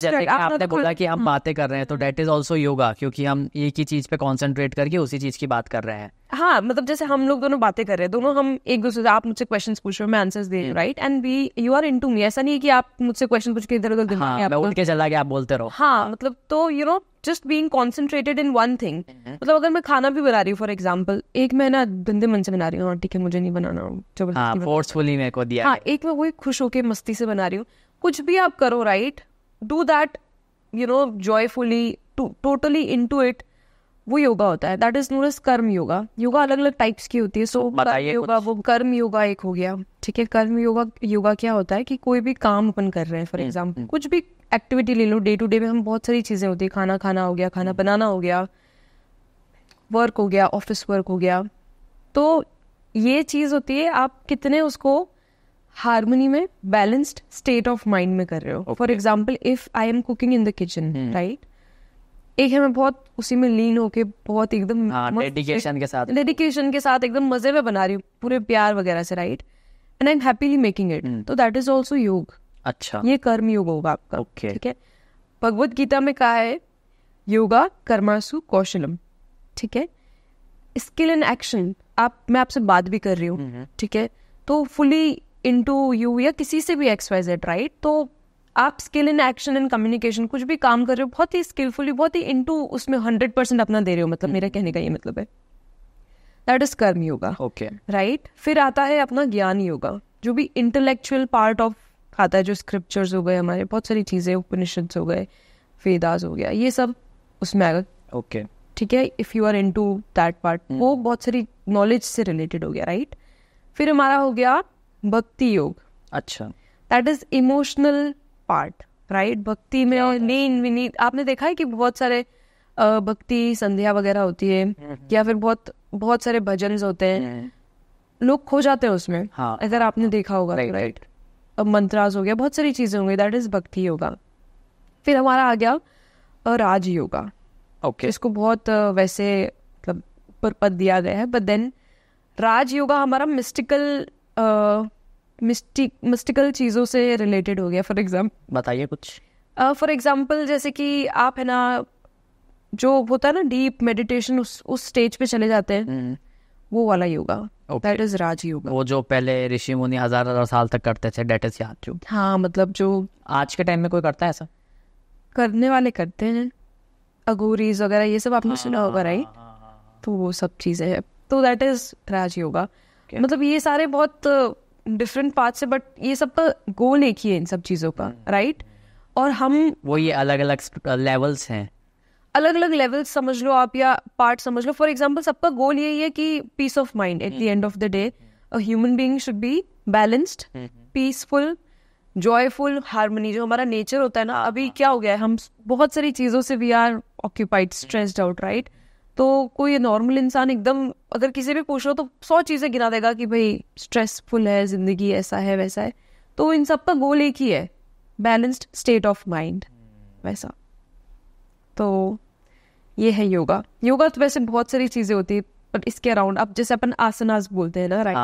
जैसे कि आपने बोला कि हम बातें कर रहे हैं तो डेट इज ऑल्सो योगा, क्योंकि हम एक ही चीज पे कॉन्सेंट्रेट करके उसी चीज की बात कर रहे हैं. हाँ, मतलब जैसे हम लोग दोनों बातें कर रहे हैं, दोनों हम एक दूसरे से, आप मुझसे क्वेश्चंस पूछ रहे हो, मैं आंसर्स दे रही हूँ, right, and we you are into me. ऐसा नहीं है कि आप मुझसे क्वेश्चन पूछ के इधर उधर दिमाग मैं उठ के चला गया, आप बोलते रहो. हाँ, मतलब तो you know just being concentrated in one thing. मतलब अगर मैं खाना भी बना रही हूँ फॉर एग्जाम्पल, एक मैं ना गंदे मन से बना रही हूँ, ठीक है मुझे नहीं बनाना, जबरदस्ती फोर्सफुली मेरे को दिया. हाँ, एक मैं वही खुश होके मस्ती से बना रही हूँ. कुछ भी आप करो, right, do that you know joyfully, totally into it, वो योगा होता है. दैट इज नोन एज कर्म योगा. योगा अलग अलग टाइप्स की होती है. सो योगा, वो कर्म योगा एक हो गया, ठीक है. कर्म योगा क्या होता है कि कोई भी काम अपन कर रहे हैं, फॉर एग्जाम्पल कुछ भी एक्टिविटी ले लो, डे टू डे में हम बहुत सारी चीजें होती है. खाना खाना हो गया, खाना बनाना हो गया, वर्क हो गया, ऑफिस वर्क हो गया. तो ये चीज होती है आप कितने उसको हार्मनी में, बैलेंस्ड स्टेट ऑफ माइंड में कर रहे हो. For example if I am cooking in the kitchen, right, एक है मैं बहुत उसी में लीन होके बहुत एकदम डेडिकेशन के साथ एकदम मजे में बना रही हूँ, पूरे प्यार वगैरह से, right, and I am happily making it. तो दैट इज ऑल्सो योग. अच्छा, ये कर्म योग होगा आपका. ठीक है. भगवत गीता में कहा है योगा कर्मासु कौशलम, ठीक है. Skill in action. मैं आपसे बात भी कर रही हूँ, ठीक है, तो फुली इनटू यू या किसी से भी XYZ, राइट, तो आप skill in action and communication कुछ भी काम कर रहे हो बहुत ही स्किलफुली, बहुत ही इनटू उसमें 100% अपना दे रहे हो. मतलब मेरा कहने का ये मतलब है दैट इज कर्म योगा. Okay, right. फिर आता है अपना ज्ञान योगा, जो भी इंटेलेक्चुअल पार्ट ऑफ आता है, जो स्क्रिप्चर्स हो गए हमारे, बहुत सारी चीजें, उपनिषद्स हो गए, वेदास हो गया, ये सब उसमें आएगा. ओके, ठीक है. If you are into that part, वो बहुत सारी नॉलेज से रिलेटेड हो गया, राइट. फिर हमारा हो गया भक्ति योग. अच्छा, that is emotional part, right. भक्ति में और नींद आपने देखा है कि बहुत सारे भक्ति संध्या वगैरह होती है, या फिर बहुत बहुत सारे भजन होते हैं, लोग खो जाते हैं उसमें. हाँ, अगर आपने देखा होगा, राइट. अब मंत्रास हो गया, बहुत सारी चीजें होंगी, दैट इज भक्ति योगा. फिर हमारा आ गया राज योगा. ओके, इसको बहुत वैसे मतलब पद दिया गया है, बट देन राज योगा हमारा मिस्टिकल चीजों से रिलेटेड हो गया. फॉर एग्जाम्पल बताइए कुछ. फॉर एग्जाम्पल जैसे कि आप है ना, जो होता है ना डीप मेडिटेशन, उस स्टेज पे चले जाते हैं, वो वाला योगा, दैट इज राज योगा. वो जो पहले ऋषि मुनि हजार साल तक करते थे, दैट इज राज योगा. हाँ, मतलब जो आज के टाइम में कोई करता है ऐसा? करने वाले करते हैं, अघोरीज वगैरह, ये सब आपने सुना होगा, राइट. तो वो सब चीजें हैं, तो दैट इज राज योगा. मतलब ये सारे बहुत डिफरेंट पार्ट्स है, बट ये सब का गोल एक ही है इन सब चीजों का, राइट. और हम वो ये अलग अलग लेवल्स हैं, अलग अलग लेवल्स समझ लो आप, या पार्ट समझ लो. फॉर एग्जाम्पल सबका गोल यही है कि peace of mind at the end of the day. A human being should be balanced, peaceful, joyful, harmony. जो हमारा नेचर होता है ना, अभी क्या हो गया है, हम बहुत सारी चीजों से we are occupied, stressed out, right. तो कोई नॉर्मल इंसान एकदम अगर किसी भी पूछ लो तो 100 चीजें गिना देगा कि भाई स्ट्रेसफुल है जिंदगी, ऐसा है वैसा है. तो इन सब का गोल एक ही है, बैलेंस्ड स्टेट ऑफ माइंड, वैसा. तो ये है योगा. योगा तो वैसे बहुत सारी चीजें होती है, बट इसके अराउंड अब जैसे अपन आसनास बोलते हैं ना, राइट.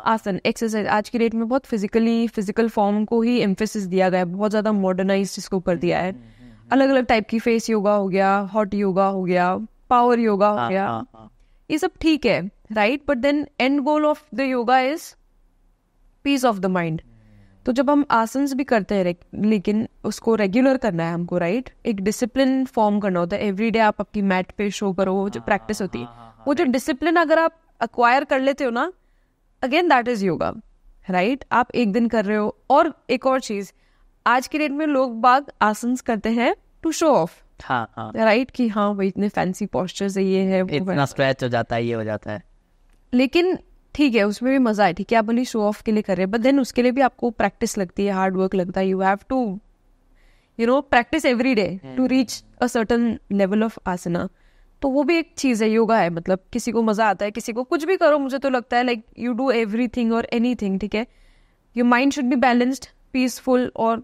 आसन, एक्सरसाइज. आज की डेट में बहुत फिजिकल फॉर्म को ही एम्फेसिस दिया गया है, बहुत ज्यादा मॉडर्नाइज इसको कर दिया है. अलग अलग टाइप की फेस योगा हो गया, हॉट योगा हो गया, पावर योगा हो गया, ये सब ठीक है, right. But then end goal of the yoga is peace of the mind. तो जब हम आसन्स भी करते हैं, लेकिन उसको रेगुलर करना है हमको, राइट. एक डिसिप्लिन फॉर्म करना होता है. एवरी डे आप आपकी मैट पे शो करो, वो जो प्रैक्टिस होती है, वो जो डिसिप्लिन अगर आप अक्वायर कर लेते हो ना, again that is yoga, right. आप एक दिन कर रहे हो. और एक और चीज, आज की डेट में लोग बाग आसन्स करते हैं टू शो ऑफ, राइट, कि हाँ भाई इतने फैंसी पोस्चर्स है, ये है, इतना स्ट्रेच हो जाता है, ये हो जाता है. लेकिन ठीक है, उसमें भी मजा है, ठीक है, आप भले शो ऑफ के लिए कर रहे हैं, बट देन उसके लिए भी आपको प्रैक्टिस लगती है, हार्ड वर्क लगता है. You have to practice every day to reach a certain level of asana. तो वो भी एक चीज है, योगा है. मतलब किसी को मजा आता है, किसी को कुछ भी करो. मुझे तो लगता है लाइक यू डू एवरीथिंग और एनीथिंग, ठीक है, your mind should be balanced, peaceful और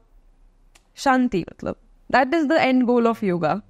शांति. मतलब that is the end goal of yoga.